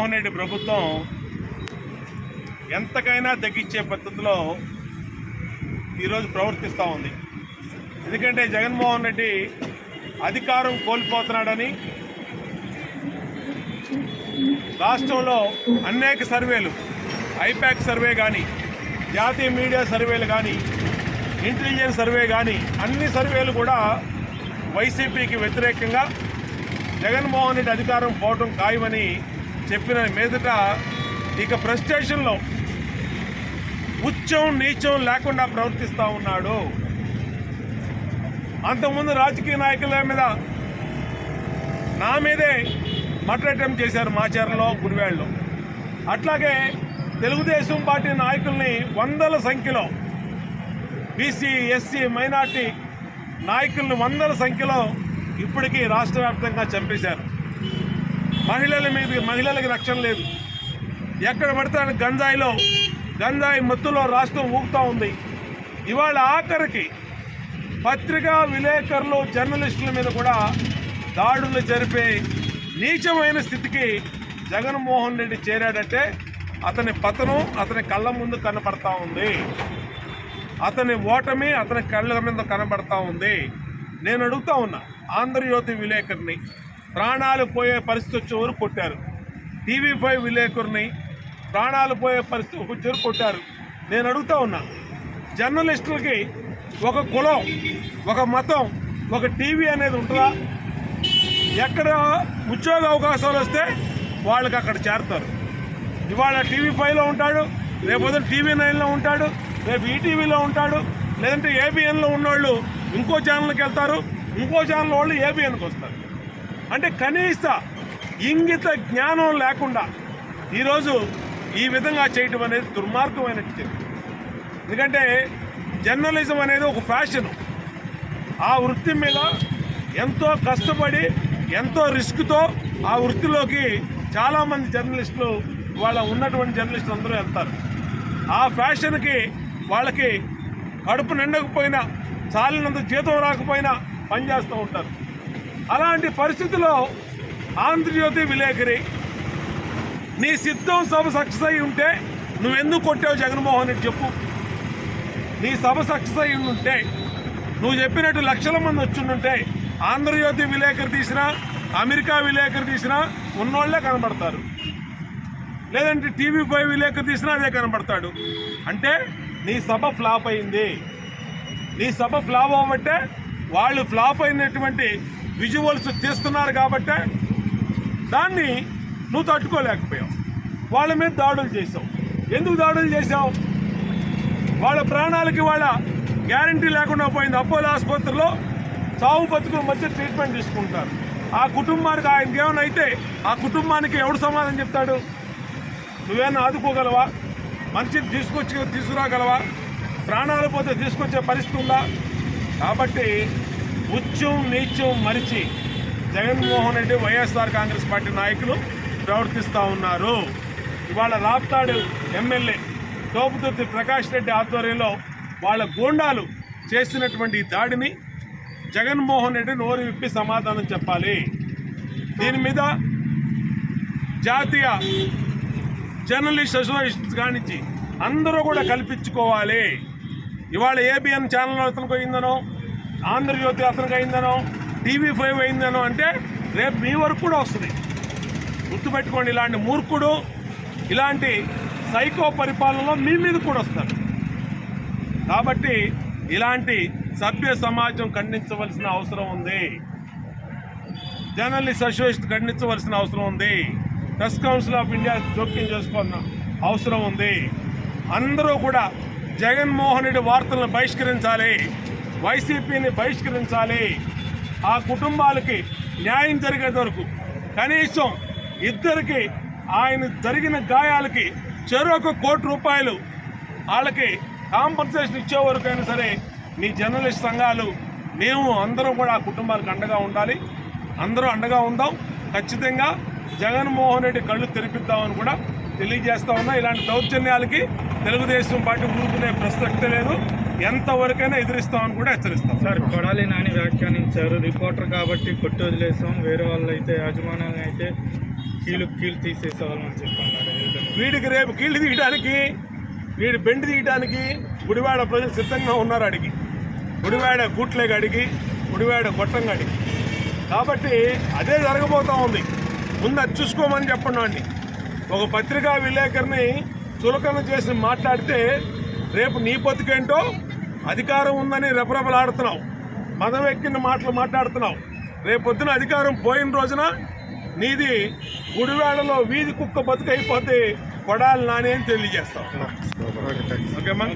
జగన్మోహన్ రెడ్డి ప్రభుత్వం ఎంతకైనా తగ్గించే పద్ధతిలో ఈరోజు ప్రవర్తిస్తూ ఉంది. ఎందుకంటే జగన్మోహన్ రెడ్డి అధికారం కోల్పోతున్నాడని రాష్ట్రంలో అనేక సర్వేలు, ఐపాక్ సర్వే కానీ, జాతీయ మీడియా సర్వేలు కానీ, ఇంటెలిజెన్స్ సర్వే కానీ, అన్ని సర్వేలు కూడా వైసీపీకి వ్యతిరేకంగా జగన్మోహన్ రెడ్డి అధికారం పోవటం ఖాయమని చెప్పిన మీదట ఇక ప్రెస్టేషన్లో ఉచ్చం నీచం లేకుండా ప్రవర్తిస్తూ ఉన్నాడు. అంతకుముందు రాజకీయ నాయకుల మీద నా మీదే మర్డర్ చేశారు మాచర్లలో, గుడివాడలో. అట్లాగే తెలుగుదేశం పార్టీ నాయకుల్ని వందల సంఖ్యలో, బీసీ, ఎస్సీ, మైనార్టీ నాయకులను వందల సంఖ్యలో ఇప్పటికీ రాష్ట్ర వ్యాప్తంగా చంపేశారు. మహిళలకి రక్షణ లేదు. ఎక్కడ పడితే గంజాయి మత్తులో రాష్ట్రం ఊగుతూ ఉంది. ఇవాళ ఆఖరికి పత్రికా విలేకరులు, జర్నలిస్టుల మీద కూడా దాడులు జరిపే నీచమైన స్థితికి జగన్మోహన్ రెడ్డి చేరాడంటే అతని పతనం అతని కళ్ళ ముందు కనపడతా ఉంది. అతని ఓటమి అతని కళ్ళ మీద కనబడతా ఉంది. నేను అడుగుతా ఉన్నా, ఆంధ్రజ్యోతి విలేకరిని ప్రాణాలు పోయే పరిస్థితి వచ్చేవారు కొట్టారు. TV5 విలేకరిని ప్రాణాలు పోయే పరిస్థితి వచ్చేవారు కొట్టారు. నేను అడుగుతా ఉన్నా, జర్నలిస్టులకి ఒక కులం, ఒక మతం, ఒక టీవీ అనేది ఉంటుందా? ఎక్కడ ఉద్యోగ అవకాశాలు వస్తే వాళ్ళకి అక్కడ చేరుతారు. ఇవాళ TV5లో ఉంటాడు, రేపు TV9లో ఉంటాడు, రేపు ఈటీవీలో ఉంటాడు, లేదంటే ABNలో ఉన్నవాళ్ళు ఇంకో ఛానల్కి వెళ్తారు, ఇంకో ఛానల్ వాళ్ళు ABNకి వస్తారు. అంటే కనీస ఇంగిత జ్ఞానం లేకుండా ఈరోజు ఈ విధంగా చేయటం అనేది దుర్మార్గమైన చర్య. ఎందుకంటే జర్నలిజం అనేది ఒక ఫ్యాషన్. ఆ వృత్తి మీద ఎంతో కష్టపడి, ఎంతో రిస్క్తో ఆ వృత్తిలోకి చాలామంది జర్నలిస్టులు, వాళ్ళ ఉన్నటువంటి జర్నలిస్టులు అందరూ వెళ్తారు. ఆ ఫ్యాషన్కి వాళ్ళకి కడుపు నిండకపోయినా, చాలినంత జీతం రాకపోయినా పనిచేస్తూ ఉంటారు. అలాంటి పరిస్థితుల్లో ఆంధ్రజ్యోతి విలేకరి, నీ సిద్ధం సభ సక్సెస్ అయి ఉంటే నువ్వెందుకు కొట్టావు జగన్మోహన్ రెడ్డి చెప్పు. నీ సభ సక్సెస్ అయి ఉంటే, నువ్వు చెప్పినట్టు లక్షల మంది వచ్చుంటే ఆంధ్రజ్యోతి విలేకరి తీసినా, అమెరికా విలేకరి తీసినా ఉన్నోళ్లే కనబడతారు. లేదంటే TV5 విలేకరి తీసినా అదే కనబడతాడు. అంటే నీ సభ ఫ్లాప్ అయింది. నీ సభ ఫ్లాప్ అవ్వబట్టే వాళ్ళు ఫ్లాప్ అయినటువంటి విజువల్స్ తీస్తున్నారు కాబట్టే దాన్ని నువ్వు తట్టుకోలేకపోయావు. వాళ్ళ మీద దాడులు చేసావు. ఎందుకు దాడులు చేసావు? వాళ్ళ ప్రాణాలకి వాళ్ళ గ్యారంటీ లేకుండా పోయింది. అపోలో ఆసుపత్రిలో చావు బతుకుల మధ్య ట్రీట్మెంట్ తీసుకుంటారు. ఆ కుటుంబానికి ఆయనకి ఏమైనా అయితే ఆ కుటుంబానికి ఎవడు సమాధానం చెప్తాడు? నువ్వేమైనా ఆదుకోగలవా? మనిషిని తీసుకురాగలవా? ప్రాణాలు పోతే తీసుకొచ్చే పరిస్థితి ఉందా? కాబట్టి ఉచ్చం నీచం మరిచి జగన్మోహన్ రెడ్డి, వైఎస్ఆర్ కాంగ్రెస్ పార్టీ నాయకులు ప్రవర్తిస్తూ ఉన్నారు. ఇవాళ రాప్తాడు ఎమ్మెల్యే తోపుతుర్తి ప్రకాష్ రెడ్డి ఆధ్వర్యంలో వాళ్ళ గూండాలు చేసినటువంటి దాడిని జగన్మోహన్ రెడ్డి నోరు విప్పి సమాధానం చెప్పాలి. దీని మీద జాతీయ జర్నలిస్ట్ అసోసియేషన్స్ కానించి అందరూ కూడా కల్పించుకోవాలి. ఇవాళ ABN ఛానల్ అతనికి అయిందనో, ఆంధ్రజ్యోతి అతనికి అయిందనో, TV5 అయిందనో అంటే రేపు మీ వరకు కూడా వస్తుంది. గుర్తుపెట్టుకోండి, ఇలాంటి మూర్ఖుడు, ఇలాంటి సైకో పరిపాలనలో మీ మీద కూడా వస్తారు. కాబట్టి ఇలాంటి సభ్య సమాజం ఖండించవలసిన అవసరం ఉంది. జర్నలిస్ట్ అసోసియేషన్ ఖండించవలసిన అవసరం ఉంది. ప్రెస్ కౌన్సిల్ ఆఫ్ ఇండియా జోక్యం చేసుకోవాల్సిన అవసరం ఉంది. అందరూ కూడా జగన్మోహన్ రెడ్డి వార్తలను బహిష్కరించాలి, వైసీపీని బహిష్కరించాలి. ఆ కుటుంబాలకి న్యాయం జరిగేంత వరకు కనీసం ఇద్దరికి ఆయన జరిగిన గాయాలకి చెరొక ₹1 వాళ్ళకి కాంపన్సేషన్ ఇచ్చే వరకైనా సరే మీ జర్నలిస్ట్ సంఘాలు, మేము అందరం కూడా ఆ కుటుంబాలకు అండగా ఉండాలి. అందరూ అండగా ఉందాం. ఖచ్చితంగా జగన్మోహన్ రెడ్డి కళ్ళు తెరిపిద్దామని కూడా తెలియజేస్తా ఉన్నా. ఇలాంటి దౌర్జన్యాలకి తెలుగుదేశం పార్టీ ఊరుకునే ప్రసక్తే లేదు. ఎంతవరకైనా ఎదిరిస్తామని కూడా హెచ్చరిస్తాం. సార్, కొడాలి నాని వ్యాఖ్యానించారు, రిపోర్టర్ కాబట్టి కొట్టి వదిలేసాం, వేరే వాళ్ళు అయితే యాజమాన్యం అయితే కీలు తీసేసేవాళ్ళని చెప్పన్నారు. వీడికి రేపు కీళ్ళు తీయడానికి, వీడి బెండ్ తీయడానికి గుడివాడ ప్రజలు సిద్ధంగా ఉన్నారు. అడిగి గుడివాడ గూట్లేగా అడిగి, గుడివాడ గొట్టంగా అడిగి. కాబట్టి అదే జరగబోతూ ఉంది. ముందు అది చూసుకోమని చెప్పండి అండి. ఒక పత్రికా విలేకరిని చులకన చేసి మాట్లాడితే రేపు నీ బతుకేంటో, అధికారం ఉందని రెపరెపలాడుతున్నావు, మదం ఎక్కిన మాటలు మాట్లాడుతున్నావు. రేపొద్దున అధికారం పోయిన రోజున నీది గుడివాడలో వీధి కుక్క బతుకైపోతే కొడాలి నాని అని తెలియజేస్తావు. ఓకేమ్మా.